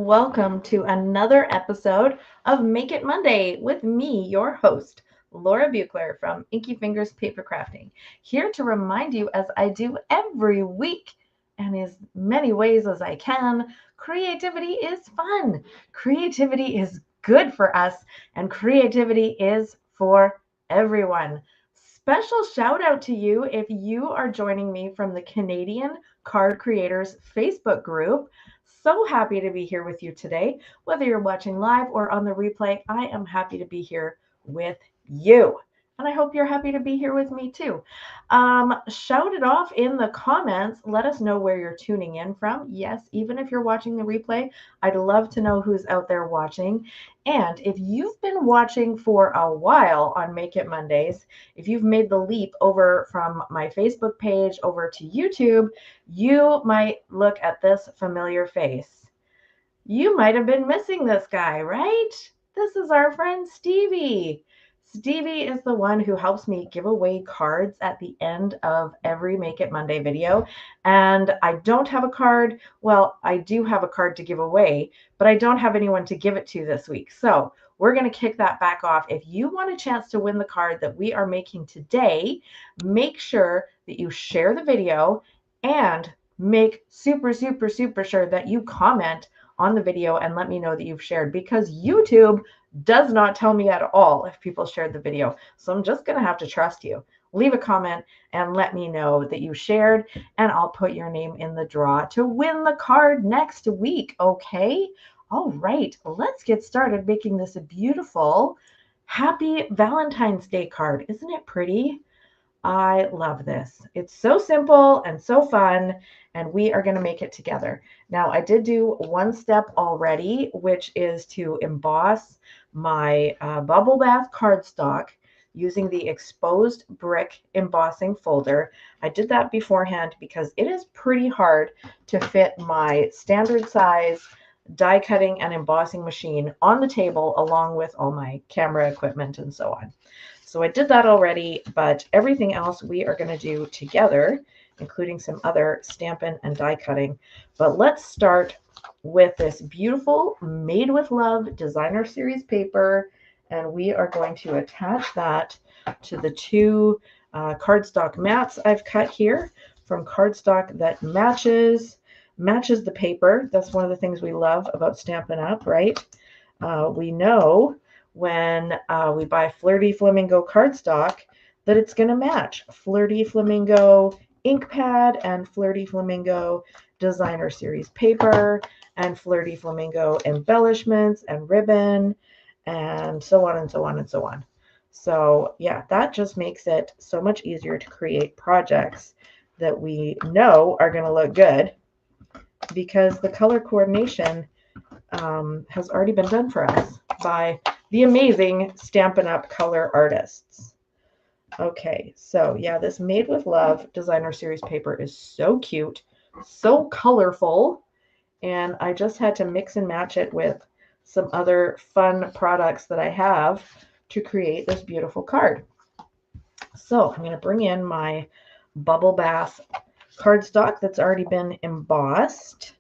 welcome to another episode of Make It Monday with me, your host, Laura Buechler from Inkyfingers Papercrafting, here to remind you, as I do every week and as many ways as I can, creativity is fun. Creativity is good for us, and creativity is for everyone. Special shout out to you if you are joining me from the Canadian Card Creators Facebook group. So happy to be here with you today. Whether you're watching live or on the replay, I am happy to be here with you. And I hope you're happy to be here with me too. Shout it off in the comments. Let us know where you're tuning in from. Yes, even if you're watching the replay, I'd love to know who's out there watching. And if you've been watching for a while on Make It Mondays, if you've made the leap over from my Facebook page over to YouTube, you might look at this familiar face. You might have been missing this guy, right? This is our friend Stevie. Stevie is the one who helps me give away cards at the end of every Make It Monday video. And I don't have a card. Well, I do have a card to give away, but I don't have anyone to give it to this week. So we're going to kick that back off. If you want a chance to win the card that we are making today, make sure that you share the video and make super sure that you comment on the video and let me know that you've shared, because YouTube does not tell me at all if people shared the video. So I'm just going to have to trust you. Leave a comment and let me know that you shared, and I'll put your name in the draw to win the card next week. Okay? All right, let's get started making this a beautiful Happy Valentine's Day card. Isn't it pretty? I love this. It's so simple and so fun, and we are going to make it together. Now, I did do one step already, which is to emboss my bubble bath cardstock using the exposed brick embossing folder. I did that beforehand because it is pretty hard to fit my standard size die cutting and embossing machine on the table along with all my camera equipment and so on. So I did that already, but everything else we are going to do together, including some other stamping and die cutting. But let's start with this beautiful Made with Love designer series paper, and we are going to attach that to the two cardstock mats I've cut here from cardstock that matches the paper. That's one of the things we love about Stampin' Up, right? We know when we buy Flirty Flamingo cardstock that it's going to match Flirty Flamingo ink pad and Flirty Flamingo designer series paper and Flirty Flamingo embellishments and ribbon and so on and so on and so on. So yeah, that just makes it so much easier to create projects that we know are going to look good, because the color coordination has already been done for us by the amazing Stampin' Up color artists. Okay, so yeah, this Made with Love designer series paper is so cute, so colorful, and I just had to mix and match it with some other fun products that I have to create this beautiful card. So I'm going to bring in my bubble bath cardstock that's already been embossed.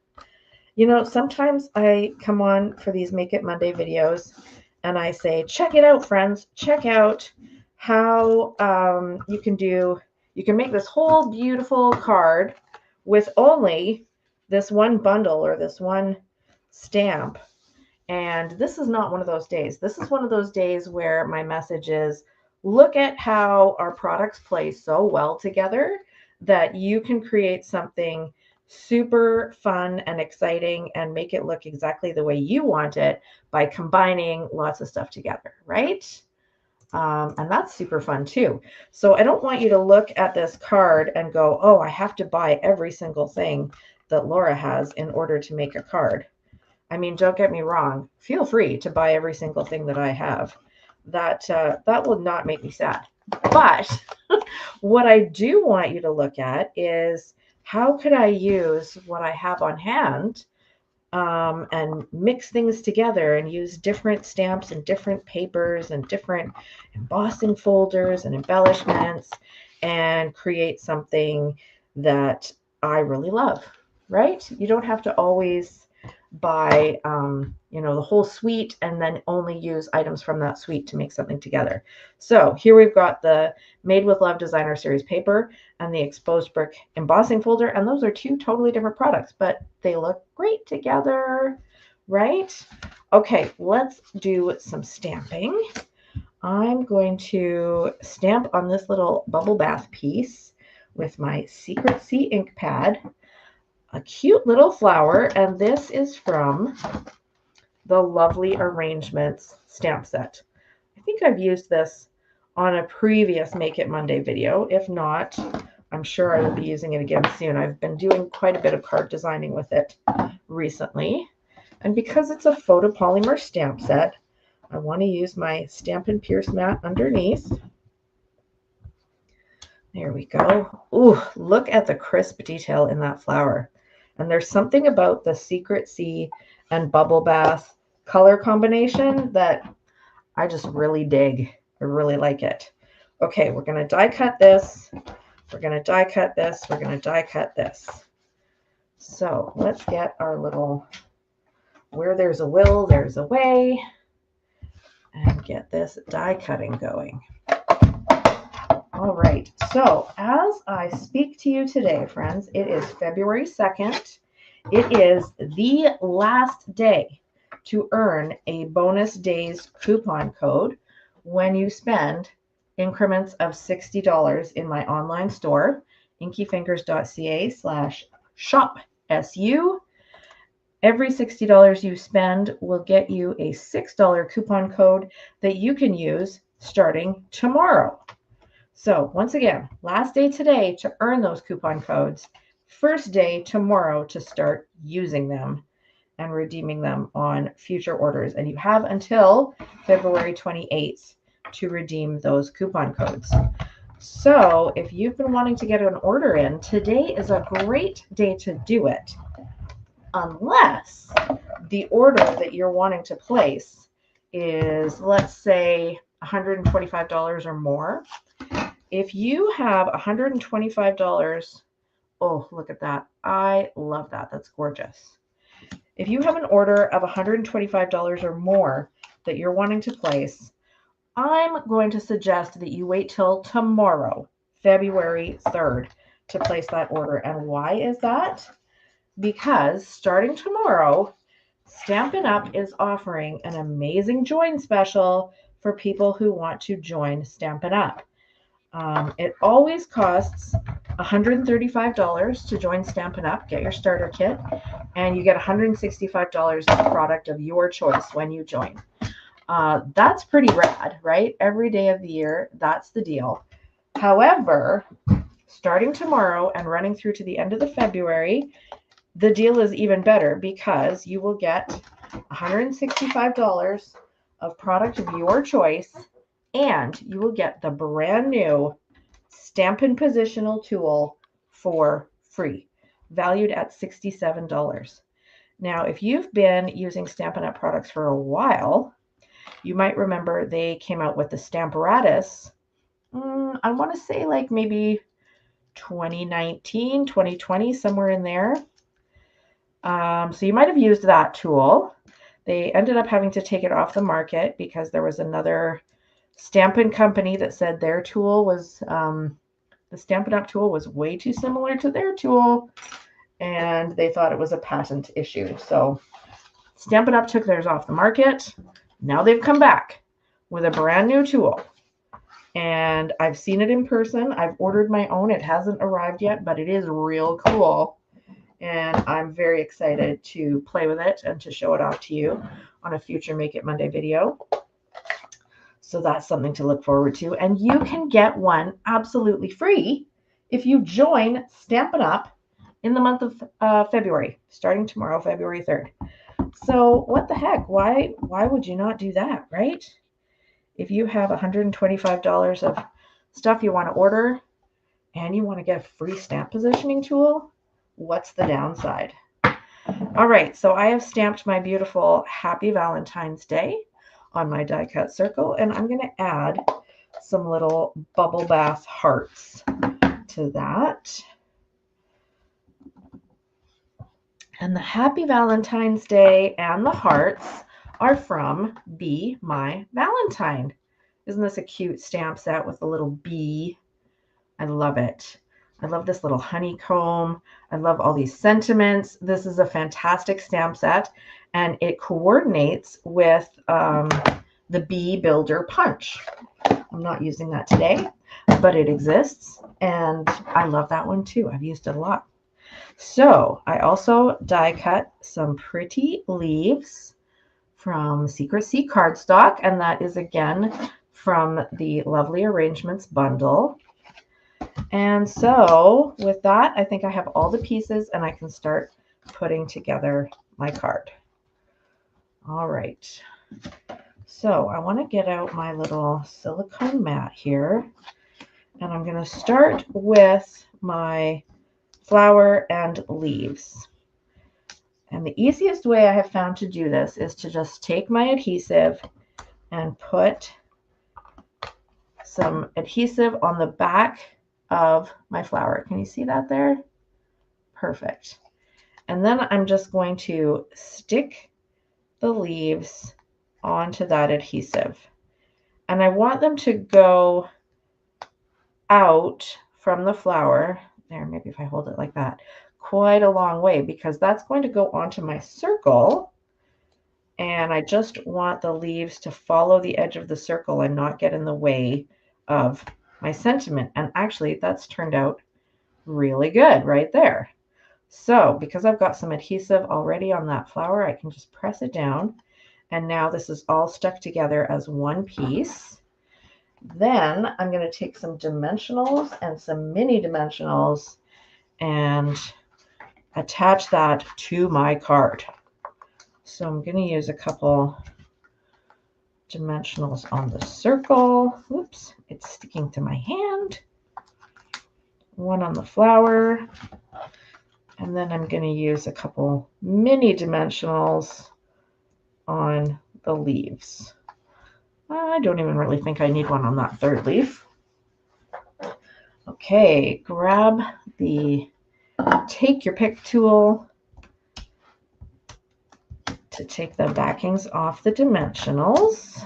You know, sometimes I come on for these Make It Monday videos and I say, check it out, friends. Check out how you can make this whole beautiful card with only this one bundle or this one stamp. And this is not one of those days. This is one of those days where my message is, look at how our products play so well together that you can create something super fun and exciting and make it look exactly the way you want it by combining lots of stuff together, right? And that's super fun too. So I don't want you to look at this card and go, oh, I have to buy every single thing that Laura has in order to make a card. I mean, don't get me wrong. Feel free to buy every single thing that I have. That will not make me sad. But what I do want you to look at is, how could I use what I have on hand and mix things together and use different stamps and different papers and different embossing folders and embellishments and create something that I really love, right? You don't have to always buy, you know, the whole suite and then only use items from that suite to make something together. So here we've got the Made with Love Designer Series paper and the Exposed Brick embossing folder. And those are two totally different products, but they look great together, right? Okay, let's do some stamping. I'm going to stamp on this little bubble bath piece with my Secret Sea ink pad, a cute little flower, and this is from the Lovely Arrangements stamp set. I think I've used this on a previous Make It Monday video. If not, I'm sure I will be using it again soon. I've been doing quite a bit of card designing with it recently. And because it's a photopolymer stamp set, I want to use my Stampin' Pierce mat underneath. There we go. Ooh, look at the crisp detail in that flower. And there's something about the Secret Sea and Bubble Bath color combination that I just really dig. I really like it. Okay, we're going to die cut this. We're going to die cut this. We're going to die cut this. So let's get our little, where there's a will, there's a way, and get this die cutting going. All right, so as I speak to you today, friends, it is February 2nd. It is the last day to earn a bonus days coupon code when you spend increments of $60 in my online store, inkyfingers.ca/shop/SU. Every $60 you spend will get you a $6 coupon code that you can use starting tomorrow. So once again, last day today to earn those coupon codes, first day tomorrow to start using them and redeeming them on future orders. And you have until February 28th to redeem those coupon codes. So if you've been wanting to get an order in, today is a great day to do it. Unless the order that you're wanting to place is, let's say, $125 or more. If you have $125, oh, look at that. I love that. That's gorgeous. If you have an order of $125 or more that you're wanting to place, I'm going to suggest that you wait till tomorrow, February 3rd, to place that order. And why is that? Because starting tomorrow, Stampin' Up! Is offering an amazing join special for people who want to join Stampin' Up! It always costs $135 to join Stampin' Up!, get your starter kit, and you get $165 of product of your choice when you join. That's pretty rad, right? Every day of the year, that's the deal. However, starting tomorrow and running through to the end of the February, the deal is even better because you will get $165 of product of your choice, and you will get the brand new Stampin' Positional tool for free, valued at $67. Now, if you've been using Stampin' Up! Products for a while, you might remember they came out with the Stamparatus. I want to say like maybe 2019, 2020, somewhere in there. So you might have used that tool. They ended up having to take it off the market because there was another Stampin' company that said their tool was, the Stampin' Up! Tool was way too similar to their tool, and they thought it was a patent issue. So Stampin' Up! Took theirs off the market. Now they've come back with a brand new tool. And I've seen it in person. I've ordered my own. It hasn't arrived yet, but it is real cool. And I'm very excited to play with it and to show it off to you on a future Make It Monday video. So that's something to look forward to. And you can get one absolutely free if you join Stampin' Up! In the month of February, starting tomorrow, February 3rd. So what the heck? Why would you not do that, right? If you have $125 of stuff you want to order and you want to get a free stamp positioning tool, what's the downside? All right, so I have stamped my beautiful Happy Valentine's Day on my die cut circle, and I'm going to add some little bubble bath hearts to that. And the Happy Valentine's Day and the hearts are from Be My Valentine. Isn't this a cute stamp set with a little bee? I love it. I love this little honeycomb. I love all these sentiments. This is a fantastic stamp set, and it coordinates with the Bee Builder Punch. I'm not using that today, but it exists, and I love that one too. I've used it a lot. So I also die cut some pretty leaves from Secret Sea cardstock, and that is again from the Lovely Arrangements bundle. And so with that, I think I have all the pieces and I can start putting together my card. All right. So I want to get out my little silicone mat here, and I'm going to start with my flower and leaves. And the easiest way I have found to do this is to just take my adhesive and put some adhesive on the back of my flower. Can you see that there? Perfect. And then I'm just going to stick the leaves onto that adhesive. And I want them to go out from the flower. There, maybe if I hold it like that, quite a long way, because that's going to go onto my circle. And I just want the leaves to follow the edge of the circle and not get in the way of my sentiment. And actually, that's turned out really good right there. So because I've got some adhesive already on that flower, I can just press it down. And now this is all stuck together as one piece. Then I'm going to take some dimensionals and some mini dimensionals and attach that to my card. So I'm going to use a couple dimensionals on the circle. Oops, it's sticking to my hand. One on the flower. And then I'm going to use a couple mini dimensionals on the leaves. I don't even really think I need one on that third leaf. Okay, grab the take your pick tool to take the backings off the dimensionals.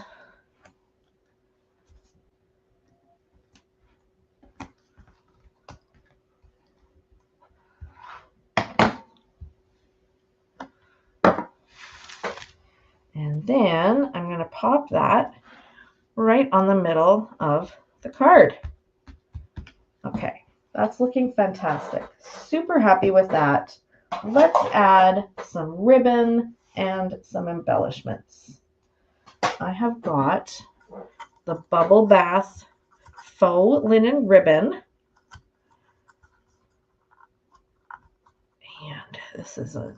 And then I'm going to pop that right on the middle of the card. Okay, that's looking fantastic. Super happy with that. Let's add some ribbon and some embellishments. I have got the Bubble Bath faux linen ribbon. And this is a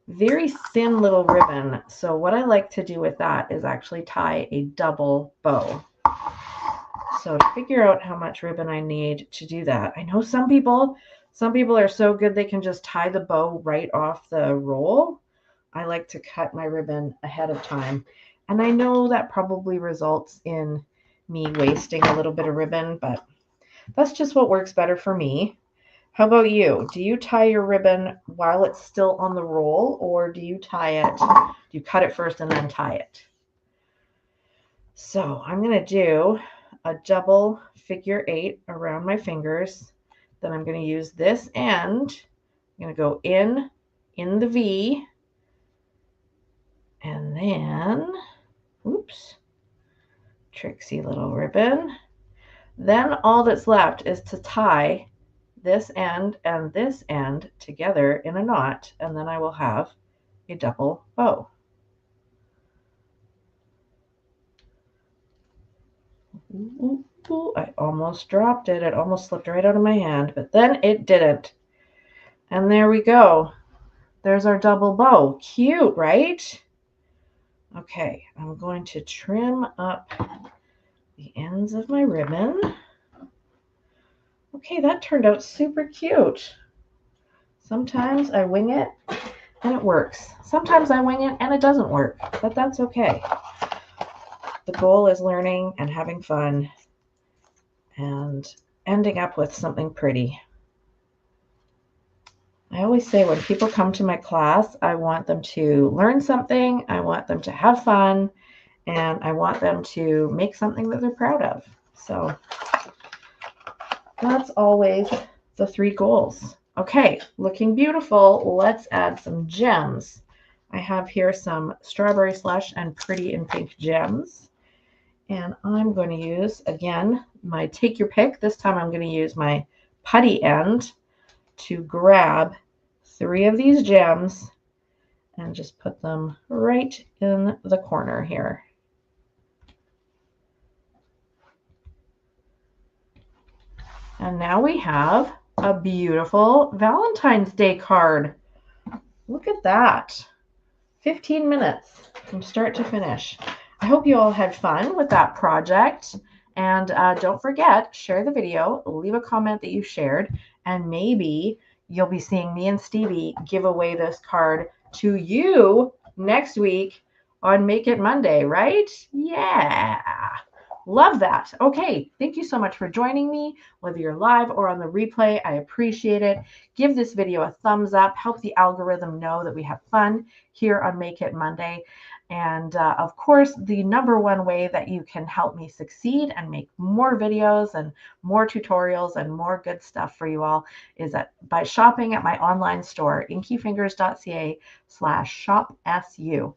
very thin little ribbon. So what I like to do with that is actually tie a double bow. So to figure out how much ribbon I need to do that, I know some people are so good they can just tie the bow right off the roll. I like to cut my ribbon ahead of time. And I know that probably results in me wasting a little bit of ribbon, but that's just what works better for me. How about you? Do you tie your ribbon while it's still on the roll, or do you do you cut it first and then tie it? So I'm going to do a double figure 8 around my fingers. Then I'm going to use this end. I'm going to go in the V, and then, oops, tricksy little ribbon. Then all that's left is to tie this end and this end together in a knot, and then I will have a double bow. Ooh, I almost dropped it. It almost slipped right out of my hand, but then it didn't. And there we go. There's our double bow. Cute, right? Okay, I'm going to trim up the ends of my ribbon. Okay, that turned out super cute. Sometimes I wing it and it works. Sometimes I wing it and it doesn't work, but that's okay. The goal is learning and having fun and ending up with something pretty. I always say when people come to my class, I want them to learn something, I want them to have fun, and I want them to make something that they're proud of. So that's always the 3 goals. Okay, looking beautiful. Let's add some gems. I have here some strawberry slush and pretty in pink gems. And I'm going to use, again, my take your pick. This time I'm going to use my putty end to grab 3 of these gems and just put them right in the corner here. And now we have a beautiful Valentine's Day card. Look at that. 15 minutes from start to finish. I hope you all had fun with that project. And don't forget, share the video, leave a comment that you shared, and maybe you'll be seeing me and Stevie give away this card to you next week on Make It Monday, right? Yeah. Love that. Okay, thank you so much for joining me, whether you're live or on the replay. I appreciate it. Give this video a thumbs up. Help the algorithm know that we have fun here on Make It Monday. And of course, the #1 way that you can help me succeed and make more videos and more tutorials and more good stuff for you all is by shopping at my online store, inkyfingers.ca/shopsu.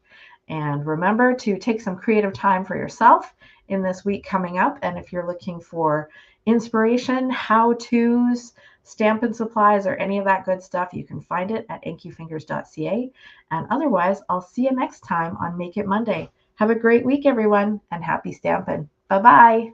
And remember to take some creative time for yourself in this week coming up. And if you're looking for inspiration, how-tos, Stampin' supplies, or any of that good stuff, you can find it at inkyfingers.ca. And otherwise, I'll see you next time on Make It Monday. Have a great week, everyone, and happy stampin'. Bye-bye.